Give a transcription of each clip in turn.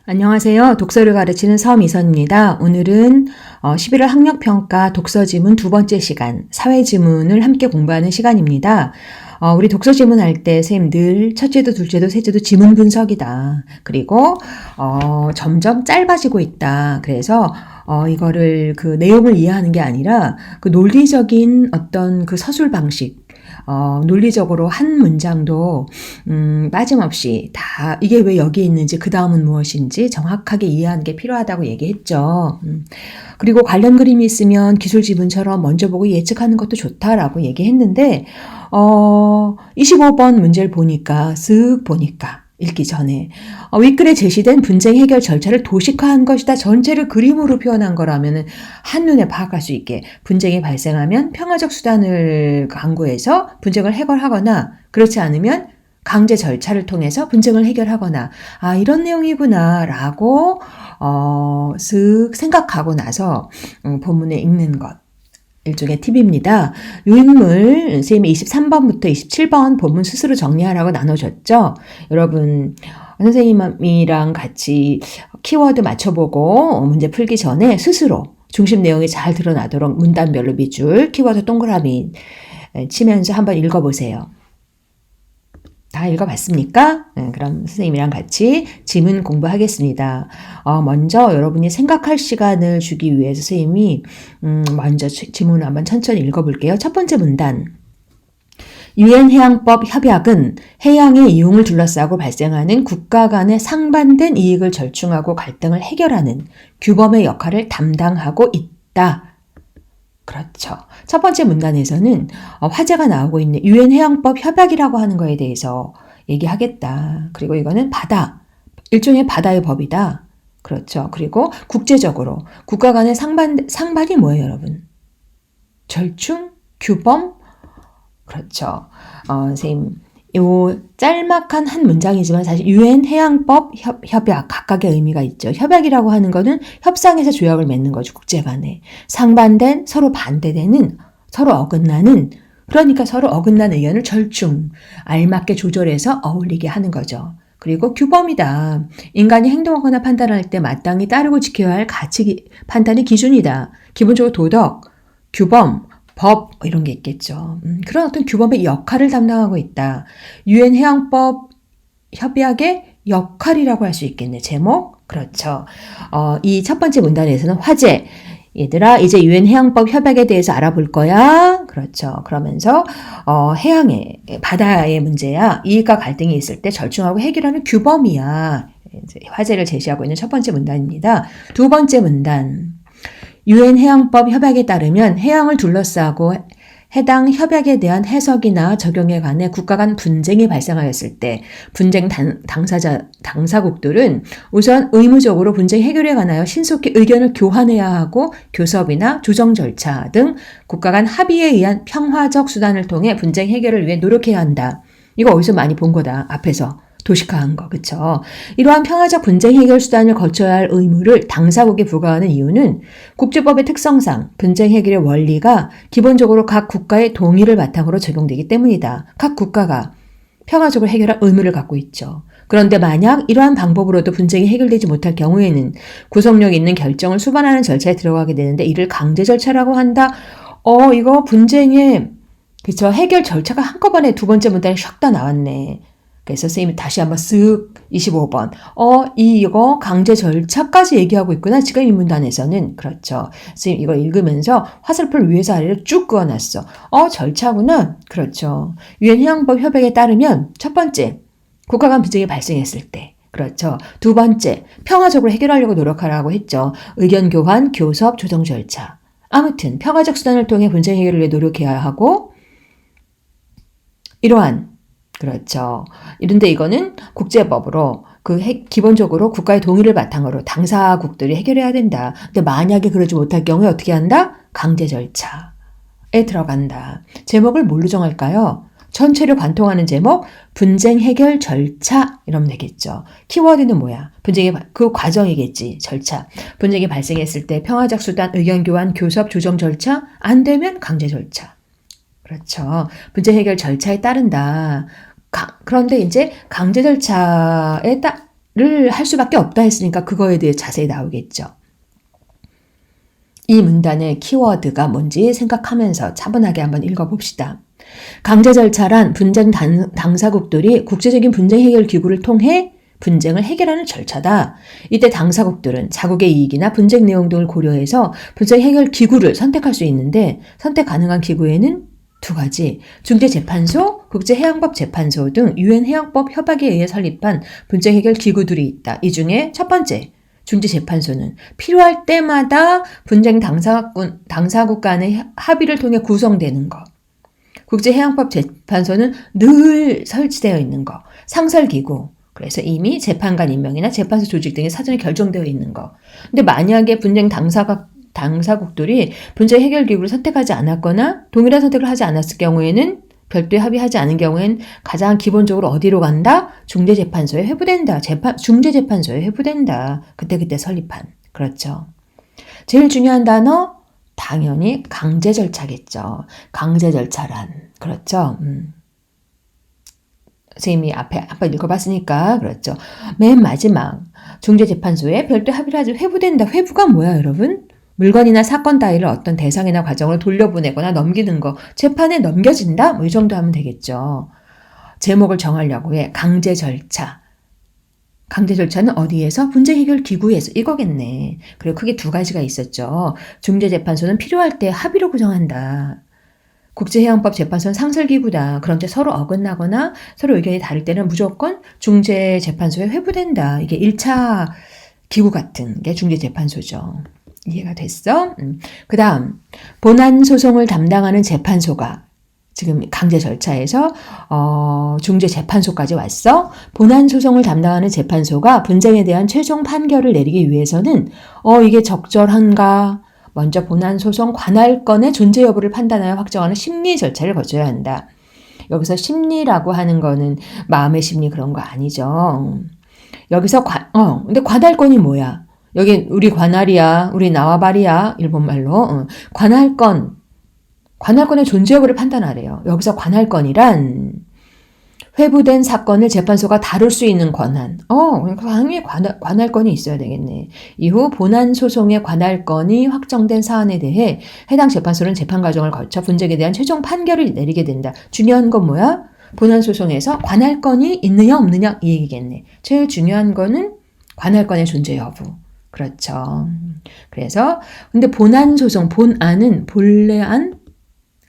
안녕하세요. 독서를 가르치는 서미선입니다. 오늘은 11월 학력평가 독서지문 두 번째 시간, 사회지문을 함께 공부하는 시간입니다. 우리 독서지문 할 때 선생님 늘 첫째도 둘째도 셋째도 지문 분석이다. 그리고 점점 짧아지고 있다. 그래서 이거를 그 내용을 이해하는 게 아니라 그 논리적인 어떤 그 서술 방식, 논리적으로 한 문장도 빠짐없이 다 이게 왜 여기 있는지 그 다음은 무엇인지 정확하게 이해하는 게 필요하다고 얘기했죠. 그리고 관련 그림이 있으면 기술 지문처럼 먼저 보고 예측하는 것도 좋다라고 얘기했는데 25번 문제를 보니까 쓱 보니까 읽기 전에 윗글에 제시된 분쟁 해결 절차를 도식화한 것이다. 전체를 그림으로 표현한 거라면 한눈에 파악할 수 있게 분쟁이 발생하면 평화적 수단을 강구해서 분쟁을 해결하거나 그렇지 않으면 강제 절차를 통해서 분쟁을 해결하거나 이런 내용이구나 라고 쓱 생각하고 나서 본문에 읽는 것. 일종의 팁입니다. 요인물 선생님이 23번부터 27번 본문 스스로 정리하라고 나눠줬죠. 여러분 선생님이랑 같이 키워드 맞춰보고 문제 풀기 전에 스스로 중심 내용이 잘 드러나도록 문단별로 밑줄 키워드 동그라미 치면서 한번 읽어보세요. 다 읽어봤습니까? 그럼 선생님이랑 같이 지문 공부하겠습니다. 먼저 여러분이 생각할 시간을 주기 위해서 선생님이 먼저 지문을 한번 천천히 읽어볼게요. 첫 번째 문단. 유엔 해양법 협약은 해양의 이용을 둘러싸고 발생하는 국가 간의 상반된 이익을 절충하고 갈등을 해결하는 규범의 역할을 담당하고 있다. 그렇죠. 첫 번째 문단에서는 화제가 나오고 있는 유엔 해양법 협약이라고 하는 거에 대해서 얘기하겠다. 그리고 이거는 바다, 일종의 바다의 법이다. 그렇죠. 그리고 국제적으로 국가 간의 상반이 뭐예요, 여러분? 절충, 규범, 그렇죠. 선생님, 요 짤막한 한 문장이지만 사실 유엔 해양법 협약 각각의 의미가 있죠. 협약이라고 하는 거는 협상에서 조약을 맺는 거죠. 국제 간에. 상반된 서로 반대되는 서로 어긋나는 그러니까 서로 어긋난 의견을 절충 알맞게 조절해서 어울리게 하는 거죠. 그리고 규범이다. 인간이 행동하거나 판단할 때 마땅히 따르고 지켜야 할 가치 판단의 기준이다. 기본적으로 도덕, 규범, 법 이런 게 있겠죠. 그런 어떤 규범의 역할을 담당하고 있다. 유엔 해양법 협약의 역할이라고 할 수 있겠네. 제목 그렇죠. 이 첫 번째 문단에서는 화제. 얘들아 이제 유엔 해양법 협약에 대해서 알아볼 거야. 그렇죠. 그러면서 해양의 바다의 문제야. 이익과 갈등이 있을 때 절충하고 해결하는 규범이야. 이제 화제를 제시하고 있는 첫 번째 문단입니다. 두 번째 문단. 유엔 해양법 협약에 따르면 해양을 둘러싸고 해당 협약에 대한 해석이나 적용에 관해 국가 간 분쟁이 발생하였을 때 분쟁 당사국들은 우선 의무적으로 분쟁 해결에 관하여 신속히 의견을 교환해야 하고 교섭이나 조정 절차 등 국가 간 합의에 의한 평화적 수단을 통해 분쟁 해결을 위해 노력해야 한다. 이거 어디서 많이 본 거다. 앞에서. 도식화한 거, 그쵸? 이러한 평화적 분쟁 해결 수단을 거쳐야 할 의무를 당사국에 부과하는 이유는 국제법의 특성상 분쟁 해결의 원리가 기본적으로 각 국가의 동의를 바탕으로 적용되기 때문이다. 각 국가가 평화적으로 해결할 의무를 갖고 있죠. 그런데 만약 이러한 방법으로도 분쟁이 해결되지 못할 경우에는 구속력 있는 결정을 수반하는 절차에 들어가게 되는데 이를 강제 절차라고 한다. 이거 분쟁의 그쵸? 해결 절차가 한꺼번에 두 번째 문단에 샥 다 나왔네. 그래서 선생님이 다시 한번 쓱 25번 이거 강제 절차까지 얘기하고 있구나. 지금 이 문단에서는 그렇죠. 선생님 이걸 읽으면서 화살표를 위에서 아래로 쭉 그어놨어. 절차구나. 그렇죠. 유엔 해양법 협약에 따르면 첫 번째 국가 간 분쟁이 발생했을 때 그렇죠. 두 번째 평화적으로 해결하려고 노력하라고 했죠. 의견 교환, 교섭, 조정 절차. 아무튼 평화적 수단을 통해 분쟁 해결을 위해 노력해야 하고 이러한 그렇죠. 이런데 이거는 국제법으로 기본적으로 국가의 동의를 바탕으로 당사국들이 해결해야 된다. 근데 만약에 그러지 못할 경우에 어떻게 한다? 강제 절차에 들어간다. 제목을 뭘로 정할까요? 전체를 관통하는 제목, 분쟁 해결 절차 이러면 되겠죠. 키워드는 뭐야? 분쟁의 그 과정이겠지. 절차. 분쟁이 발생했을 때 평화적 수단, 의견 교환, 교섭, 조정 절차 안 되면 강제 절차. 그렇죠. 분쟁 해결 절차에 따른다. 그런데 이제 강제 절차에 할 수밖에 없다 했으니까 그거에 대해 자세히 나오겠죠. 이 문단의 키워드가 뭔지 생각하면서 차분하게 한번 읽어봅시다. 강제 절차란 분쟁 당사국들이 국제적인 분쟁 해결 기구를 통해 분쟁을 해결하는 절차다. 이때 당사국들은 자국의 이익이나 분쟁 내용 등을 고려해서 분쟁 해결 기구를 선택할 수 있는데 선택 가능한 기구에는 두 가지, 중재재판소, 국제해양법재판소 등 유엔 해양법 협약에 의해 설립한 분쟁 해결 기구들이 있다. 이 중에 첫 번째, 중재재판소는 필요할 때마다 분쟁 당사국 간의 합의를 통해 구성되는 것. 국제해양법재판소는 늘 설치되어 있는 것. 상설기구. 그래서 이미 재판관 임명이나 재판소 조직 등이 사전에 결정되어 있는 거. 근데 만약에 분쟁 당사국들이 분쟁 해결 기구를 선택하지 않았거나 동일한 선택을 하지 않았을 경우에는 별도의 합의하지 않은 경우에는 가장 기본적으로 어디로 간다? 중재재판소에 회부된다. 중재재판소에 회부된다. 그때 설립한. 그렇죠. 제일 중요한 단어 당연히 강제 절차겠죠. 강제 절차란. 그렇죠. 선생님이 앞에 한번 읽어봤으니까 그렇죠. 맨 마지막 중재재판소에 별도 합의를 하지 회부된다. 회부가 뭐야 여러분? 물건이나 사건 따위를 어떤 대상이나 과정으로 돌려보내거나 넘기는 거. 재판에 넘겨진다? 뭐 이 정도 하면 되겠죠. 제목을 정하려고 해. 강제 절차. 강제 절차는 어디에서? 분쟁 해결 기구에서. 이거겠네. 그리고 크게 두 가지가 있었죠. 중재재판소는 필요할 때 합의로 구성한다. 국제해양법 재판소는 상설기구다. 그런데 서로 어긋나거나 서로 의견이 다를 때는 무조건 중재재판소에 회부된다. 이게 1차 기구 같은 게 중재재판소죠. 이해가 됐어? 그 다음 본안소송을 담당하는 재판소가 지금 강제 절차에서 중재재판소까지 왔어. 본안소송을 담당하는 재판소가 분쟁에 대한 최종 판결을 내리기 위해서는 이게 적절한가? 먼저 본안소송 관할건의 존재 여부를 판단하여 확정하는 심리 절차를 거쳐야 한다. 여기서 심리라고 하는 거는 마음의 심리 그런 거 아니죠. 여기서 근데 관할건이 뭐야? 여기 우리 관할이야, 우리 나와바리야, 일본말로. 관할건의 존재 여부를 판단하래요. 여기서 관할건이란 회부된 사건을 재판소가 다룰 수 있는 권한. 당연히 관할건이 있어야 되겠네. 이후 본안소송의 관할건이 확정된 사안에 대해 해당 재판소는 재판 과정을 거쳐 분쟁에 대한 최종 판결을 내리게 된다. 중요한 건 뭐야? 본안소송에서 관할건이 있느냐 없느냐 이 얘기겠네. 제일 중요한 거는 관할건의 존재 여부. 그렇죠. 그래서 근데 본안소송, 본안은 본래 안,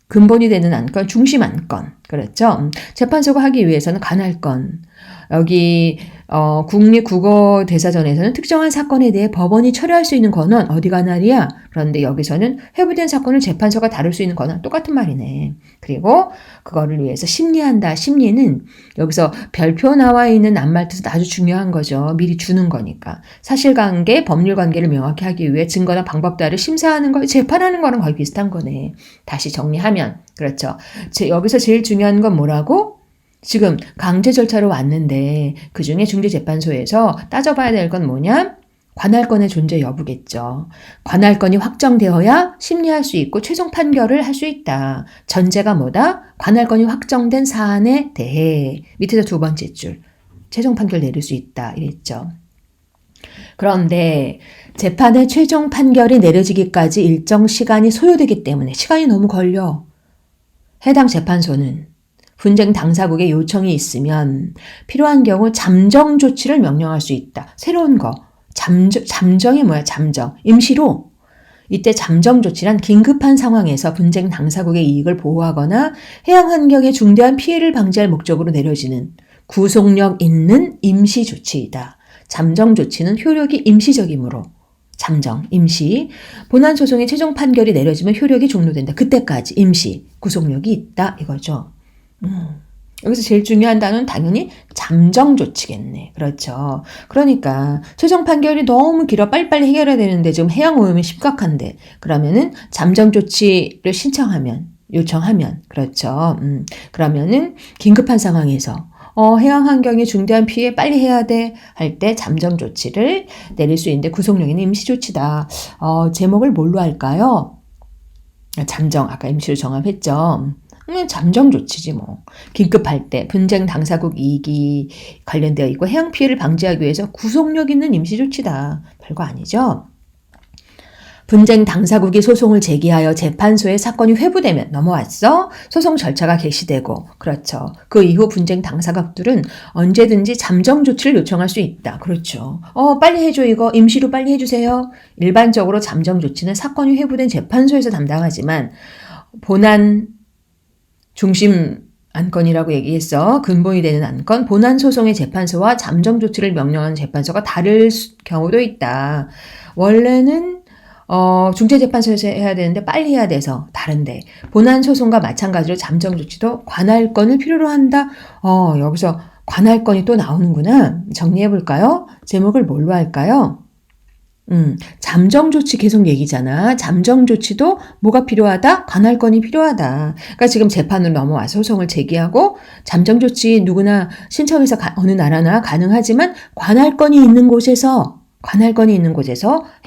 근본이 되는 안건, 중심 안건. 그렇죠. 재판소가 하기 위해서는 관할건. 여기 국립국어대사전에서는 특정한 사건에 대해 법원이 처리할 수 있는 권한 어디 관할이야? 그런데 여기서는 회부된 사건을 재판소가 다룰 수 있는 권한 똑같은 말이네. 그리고 그거를 위해서 심리한다. 심리는 여기서 별표 나와 있는 낱말뜻은 아주 중요한 거죠. 미리 주는 거니까. 사실관계, 법률관계를 명확히 하기 위해 증거나 방법 따위를 심사하는 거, 재판하는 거랑 거의 비슷한 거네. 다시 정리하면 그렇죠. 여기서 제일 중요한 건 뭐라고? 지금 강제 절차로 왔는데 그중에 중재재판소에서 따져봐야 될 건 뭐냐? 관할건의 존재 여부겠죠. 관할건이 확정되어야 심리할 수 있고 최종 판결을 할 수 있다. 전제가 뭐다? 관할건이 확정된 사안에 대해 밑에서 두 번째 줄 최종 판결 내릴 수 있다 이랬죠. 그런데 재판의 최종 판결이 내려지기까지 일정 시간이 소요되기 때문에 시간이 너무 걸려. 해당 재판소는 분쟁 당사국의 요청이 있으면 필요한 경우 잠정 조치를 명령할 수 있다. 새로운 거. 잠정이 뭐야? 잠정. 임시로. 이때 잠정 조치란 긴급한 상황에서 분쟁 당사국의 이익을 보호하거나 해양 환경에 중대한 피해를 방지할 목적으로 내려지는 구속력 있는 임시 조치이다. 잠정 조치는 효력이 임시적이므로 잠정, 임시, 본안 소송의 최종 판결이 내려지면 효력이 종료된다. 그때까지 임시, 구속력이 있다 이거죠. 여기서 제일 중요한 단어는 당연히 잠정 조치겠네. 그렇죠. 그러니까 최종 판결이 너무 길어 빨리빨리 해결해야 되는데 지금 해양 오염이 심각한데 그러면은 잠정 조치를 요청하면 그렇죠. 그러면은 긴급한 상황에서 해양 환경에 중대한 피해 빨리 해야 돼 할 때 잠정 조치를 내릴 수 있는데 구속력에는 임시 조치다. 제목을 뭘로 할까요? 잠정 아까 임시로 정합했죠. 잠정 조치지 뭐. 긴급할 때 분쟁 당사국 이익이 관련되어 있고 해양 피해를 방지하기 위해서 구속력 있는 임시 조치다. 별거 아니죠. 분쟁 당사국이 소송을 제기하여 재판소에 사건이 회부되면 넘어왔어? 소송 절차가 개시되고 그렇죠. 그 이후 분쟁 당사국들은 언제든지 잠정 조치를 요청할 수 있다. 그렇죠. 빨리 해줘 이거 임시로 빨리 해주세요. 일반적으로 잠정 조치는 사건이 회부된 재판소에서 담당하지만 본안 중심 안건이라고 얘기했어. 근본이 되는 안건, 본안 소송의 재판소와 잠정 조치를 명령하는 재판소가 다를 경우도 있다. 원래는 중재재판소에서 해야 되는데 빨리 해야 돼서 다른데 본안 소송과 마찬가지로 잠정 조치도 관할건을 필요로 한다. 여기서 관할건이 또 나오는구나. 정리해 볼까요? 제목을 뭘로 할까요? 잠정 조치 계속 얘기잖아. 잠정 조치도 뭐가 필요하다? 관할건이 필요하다. 그러니까 지금 재판으로 넘어와서 소송을 제기하고 잠정 조치 누구나 신청해서 어느 나라나 가능하지만 관할건이 있는 곳에서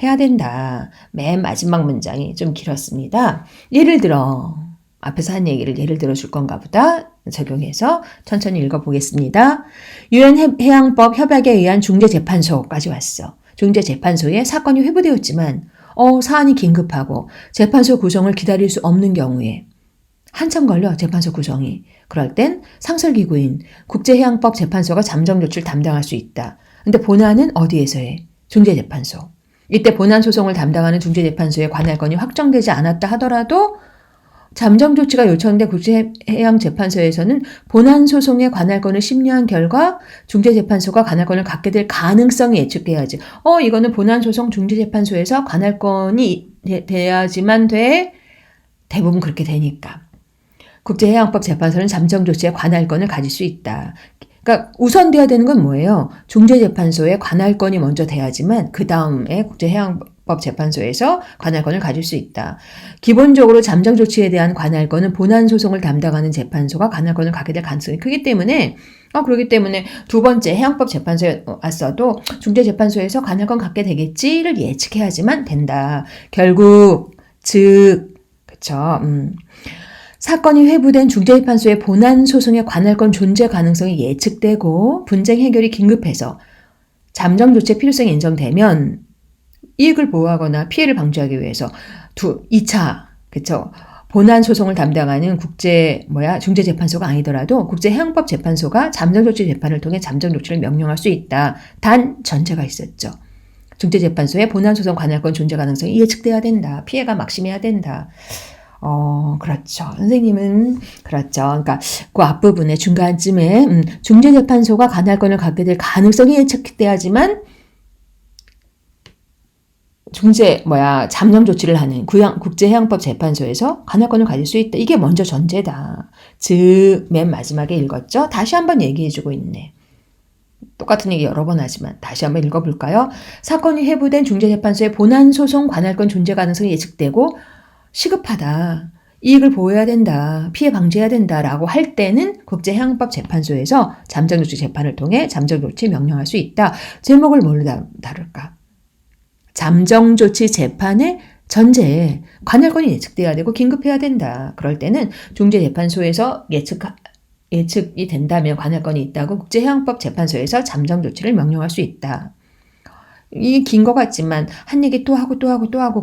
해야 된다. 맨 마지막 문장이 좀 길었습니다. 예를 들어 앞에서 한 얘기를 예를 들어 줄 건가 보다 적용해서 천천히 읽어보겠습니다. 유엔 해양법 협약에 의한 중재재판소까지 왔어. 중재재판소에 사건이 회부되었지만 사안이 긴급하고 재판소 구성을 기다릴 수 없는 경우에 한참 걸려 재판소 구성이. 그럴 땐 상설기구인 국제해양법 재판소가 잠정 조치를 담당할 수 있다. 근데 본안은 어디에서 해? 중재재판소. 이때 본안 소송을 담당하는 중재재판소의 관할건이 확정되지 않았다 하더라도 잠정 조치가 요청된 국제해양재판소에서는 본안 소송의 관할건을 심리한 결과 중재재판소가 관할건을 갖게 될 가능성이 예측돼야지. 이거는 본안 소송 중재재판소에서 관할건이 돼야지만 돼. 대부분 그렇게 되니까. 국제해양법 재판소는 잠정 조치의 관할건을 가질 수 있다. 그러니까 우선돼야 되는 건 뭐예요? 중재재판소에 관할건이 먼저 돼야지만 그 다음에 국제해양법 재판소에서 관할건을 가질 수 있다. 기본적으로 잠정 조치에 대한 관할건은 본안 소송을 담당하는 재판소가 관할건을 갖게 될 가능성이 크기 때문에 그렇기 때문에 두 번째 해양법 재판소에 왔어도 중재재판소에서 관할건 갖게 되겠지를 예측해야지만 된다. 결국 그쵸. 사건이 회부된 중재재판소의 본안 소송의 관할건 존재 가능성이 예측되고 분쟁 해결이 긴급해서 잠정 조치의 필요성이 인정되면 이익을 보호하거나 피해를 방지하기 위해서 2차 그쵸? 본안 소송을 담당하는 중재재판소가 아니더라도 국제해양법 재판소가 잠정 조치 재판을 통해 잠정 조치를 명령할 수 있다. 단 전제가 있었죠. 중재재판소의 본안 소송 관할건 존재 가능성이 예측돼야 된다. 피해가 막심해야 된다. 그렇죠. 선생님은 그렇죠. 그러니까 그 앞부분에 중간쯤에 중재재판소가 관할건을 갖게 될 가능성이 예측돼야지만 잠정 조치를 하는 국제해양법 재판소에서 관할건을 가질 수 있다. 이게 먼저 전제다. 맨 마지막에 읽었죠? 다시 한번 얘기해주고 있네. 똑같은 얘기 여러 번 하지만 다시 한번 읽어볼까요? 사건이 회부된 중재재판소의 본안 소송 관할건 존재 가능성이 예측되고 시급하다. 이익을 보호해야 된다. 피해 방지해야 된다라고 할 때는 국제해양법 재판소에서 잠정조치 재판을 통해 잠정조치 명령할 수 있다. 제목을 뭘로 다룰까? 잠정조치 재판의 전제, 관할건이 예측돼야 되고 긴급해야 된다. 그럴 때는 중재재판소에서 예측이 된다면 관할건이 있다고 국제해양법 재판소에서 잠정조치를 명령할 수 있다. 이 긴 것 같지만 한 얘기 또 하고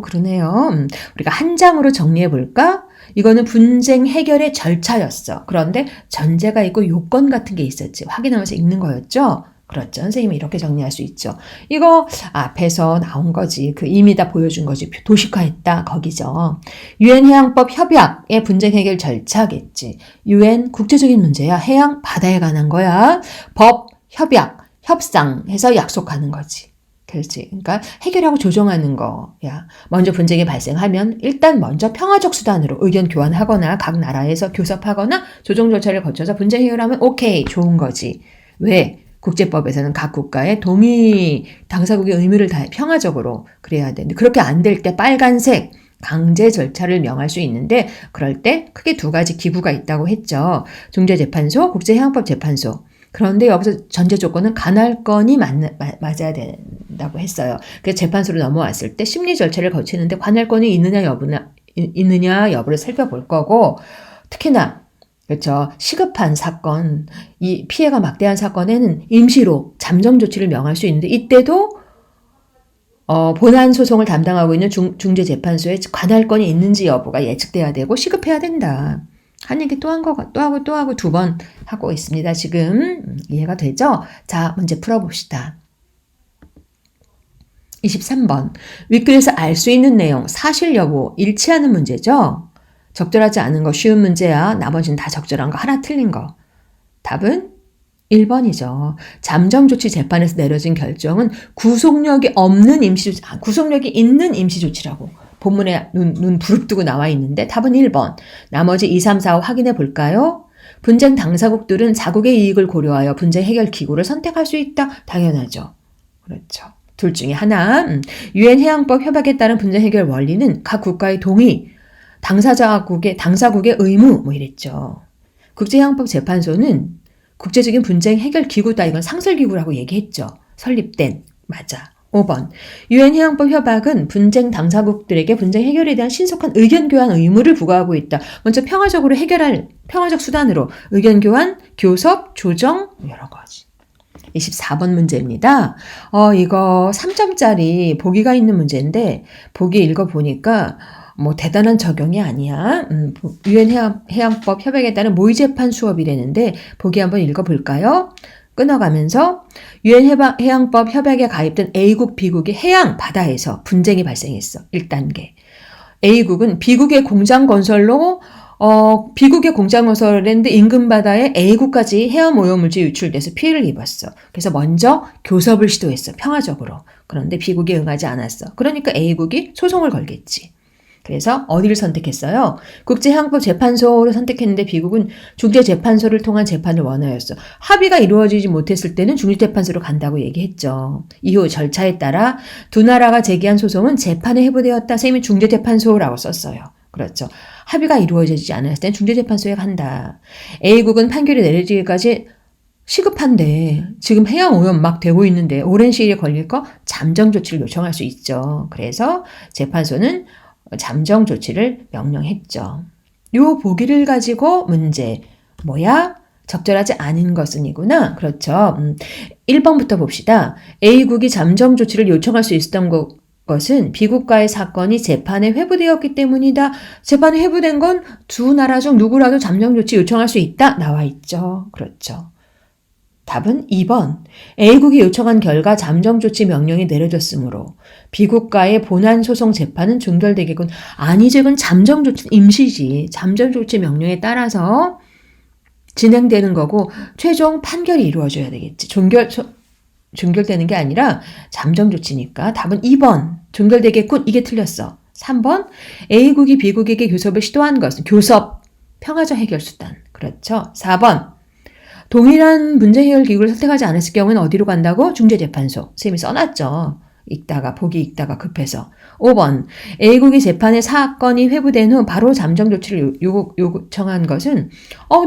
그러네요. 우리가 한 장으로 정리해 볼까? 이거는 분쟁 해결의 절차였어. 그런데 전제가 있고 요건 같은 게 있었지. 확인하면서 읽는 거였죠. 그렇죠. 선생님이 이렇게 정리할 수 있죠. 이거 앞에서 나온 거지. 이미 다 보여준 거지. 도식화했다. 거기죠. 유엔 해양법 협약의 분쟁 해결 절차겠지. 유엔 국제적인 문제야. 해양 바다에 관한 거야. 법, 협약, 협상해서 약속하는 거지. 그렇지. 그러니까 해결하고 조정하는 거야. 먼저 분쟁이 발생하면 일단 먼저 평화적 수단으로 의견 교환하거나 각 나라에서 교섭하거나 조정 절차를 거쳐서 분쟁 해결하면 오케이, 좋은 거지. 왜? 국제법에서는 각 국가의 동의 당사국의 의무를 다해 평화적으로 그래야 되는데 그렇게 안 될 때 빨간색 강제 절차를 명할 수 있는데 그럴 때 크게 두 가지 기구가 있다고 했죠. 중재재판소, 국제해양법 재판소. 그런데 여기서 전제 조건은 관할건이 맞아야 된다고 했어요. 그래서 재판소로 넘어왔을 때 심리 절차를 거치는데 관할건이 있느냐 여부를 살펴볼 거고 특히나 그렇죠. 시급한 사건, 이 피해가 막대한 사건에는 임시로 잠정 조치를 명할 수 있는데 이때도 본안 소송을 담당하고 있는 중재재판소에 관할권이 있는지 여부가 예측돼야 되고 시급해야 된다. 한 얘기 또 하고 두 번 하고 있습니다. 지금 이해가 되죠? 자, 문제 풀어봅시다. 23번. 윗글에서 알 수 있는 내용, 사실 여부 일치하는 문제죠? 적절하지 않은 거 쉬운 문제야. 나머지는 다 적절한 거 하나 틀린 거. 답은 1번이죠. 잠정조치 재판에서 내려진 결정은 구속력이 있는 임시조치라고 본문에 눈 부릅뜨고 나와 있는데 답은 1번. 나머지 2, 3, 4, 5 확인해 볼까요? 분쟁 당사국들은 자국의 이익을 고려하여 분쟁 해결 기구를 선택할 수 있다. 당연하죠. 그렇죠. 둘 중에 하나. 유엔 해양법 협약에 따른 분쟁 해결 원리는 각 국가의 동의, 당사국의 의무 이랬죠. 국제해양법 재판소는 국제적인 분쟁 해결 기구다. 이건 상설기구라고 얘기했죠. 설립된. 맞아. 5번. 유엔 해양법 협약은 분쟁 당사국들에게 분쟁 해결에 대한 신속한 의견 교환 의무를 부과하고 있다. 먼저 평화적으로 해결할 평화적 수단으로 의견 교환, 교섭, 조정 여러 가지. 24번 문제입니다. 이거 3점짜리 보기가 있는 문제인데 보기 읽어보니까 대단한 적용이 아니야. 유엔 해양법 협약에 따른 모의재판 수업이라는데 보기 한번 읽어볼까요? 끊어가면서 유엔 해양법 협약에 가입된 A국, B국이 해양, 바다에서 분쟁이 발생했어. 1단계. A국은 B국의 공장 건설로 B국의 공장 건설했는데 인근 바다에 A국까지 해양 오염물질이 유출돼서 피해를 입었어. 그래서 먼저 교섭을 시도했어. 평화적으로. 그런데 B국이 응하지 않았어. 그러니까 A국이 소송을 걸겠지. 그래서 어디를 선택했어요? 국제해양법 재판소를 선택했는데 B국은 중재재판소를 통한 재판을 원하였어. 합의가 이루어지지 못했을 때는 중재재판소로 간다고 얘기했죠. 이후 절차에 따라 두 나라가 제기한 소송은 재판에 회부되었다. 셈이 중재재판소라고 썼어요. 그렇죠. 합의가 이루어지지 않았을 때는 중재재판소에 간다. A국은 판결이 내려지기까지 시급한데 지금 해양 오염 막 되고 있는데 오랜 시일에 걸릴 거 잠정 조치를 요청할 수 있죠. 그래서 재판소는 잠정 조치를 명령했죠. 요 보기를 가지고 문제. 뭐야? 적절하지 않은 것은이구나. 그렇죠. 1번부터 봅시다. A국이 잠정 조치를 요청할 수 있었던 것은 B국과의 사건이 재판에 회부되었기 때문이다. 재판에 회부된 건 두 나라 중 누구라도 잠정 조치 요청할 수 있다. 나와 있죠. 그렇죠. 답은 2번. A국이 요청한 결과 잠정조치 명령이 내려졌으므로 B국과의 본안소송 재판은 종결되겠군. 아니지, 이건 잠정조치 임시지. 잠정조치 명령에 따라서 진행되는 거고 최종 판결이 이루어져야 되겠지. 종결되는 게 아니라 잠정조치니까 답은 2번. 종결되겠군. 이게 틀렸어. 3번. A국이 B국에게 교섭을 시도한 것은 교섭, 평화적 해결 수단. 그렇죠. 4번. 동일한 문제 해결 기구를 선택하지 않았을 경우는 어디로 간다고? 중재재판소. 선생님이 써놨죠. 보기 읽다가 급해서. 5번. A국이 재판에 사건이 회부된 후 바로 잠정 조치를 요청한 것은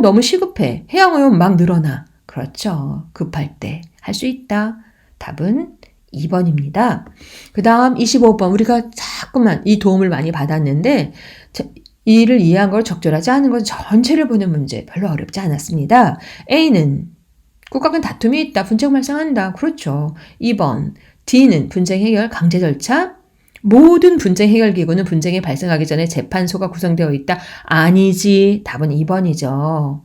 너무 시급해. 해양오염 막 늘어나. 그렇죠. 급할 때 할 수 있다. 답은 2번입니다. 그 다음 25번. 우리가 자꾸만 이 도움을 많이 받았는데 이를 이해한 걸 적절하지 않은 건 전체를 보는 문제. 별로 어렵지 않았습니다. A는 국가 간 다툼이 있다. 분쟁 발생한다. 그렇죠. 2번. D는 분쟁 해결 강제 절차. 모든 분쟁 해결 기구는 분쟁이 발생하기 전에 재판소가 구성되어 있다. 아니지. 답은 2번이죠.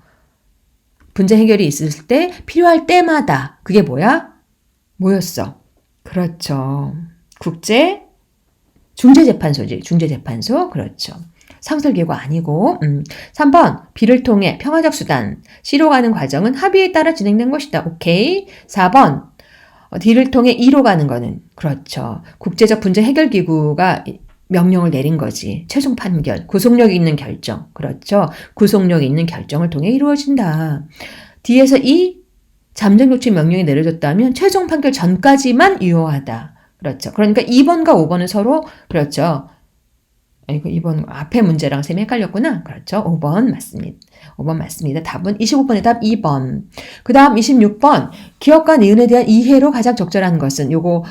분쟁 해결이 있을 때 필요할 때마다 그게 뭐였어? 그렇죠. 국제 중재재판소지. 중재재판소. 그렇죠. 상설기구 아니고 3번. B를 통해 평화적 수단 C로 가는 과정은 합의에 따라 진행된 것이다. 오케이. 4번. D를 통해 E로 가는 거는 그렇죠. 국제적 분쟁 해결 기구가 명령을 내린 거지. 최종 판결, 구속력 있는 결정. 그렇죠. 구속력 있는 결정을 통해 이루어진다. D에서 E 잠정 조치 명령이 내려졌다면 최종 판결 전까지만 유효하다. 그렇죠. 그러니까 2번과 5번은 서로 그렇죠. 이거 2번 앞에 문제랑 셈이 헷갈렸구나. 그렇죠. 5번 맞습니다. 5번 맞습니다. 답은 25번의 답 2번. 그 다음 26번. 기업과 니은에 대한 이해로 가장 적절한 것은 요거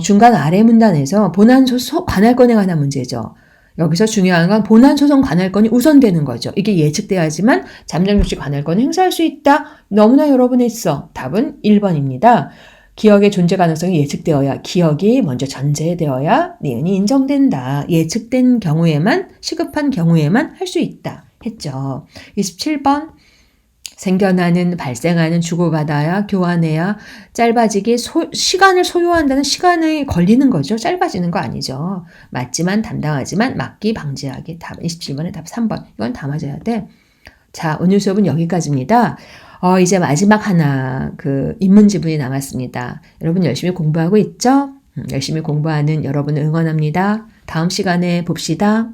중간 아래 문단에서 본안소 관할권에 관한 문제죠. 여기서 중요한 건 본안소송 관할권이 우선되는 거죠. 이게 예측돼야지만 잠정조치 관할권을 행사할 수 있다. 너무나 여러 번 했어. 답은 1번입니다. 기억의 존재 가능성이 예측되어야, 기억이 먼저 전제되어야 니은이 인정된다. 예측된 경우에만, 시급한 경우에만 할 수 있다 했죠. 27번 생겨나는, 발생하는, 주고받아야, 교환해야, 짧아지기, 시간을 소요한다는, 시간이 걸리는 거죠. 짧아지는 거 아니죠. 맞지만, 담당하지만, 막기, 방지하기. 답 27번에 답 3번. 이건 다 맞아야 돼. 자, 오늘 수업은 여기까지입니다. 이제 마지막 하나, 인문 지문이 남았습니다. 여러분 열심히 공부하고 있죠? 열심히 공부하는 여러분을 응원합니다. 다음 시간에 봅시다.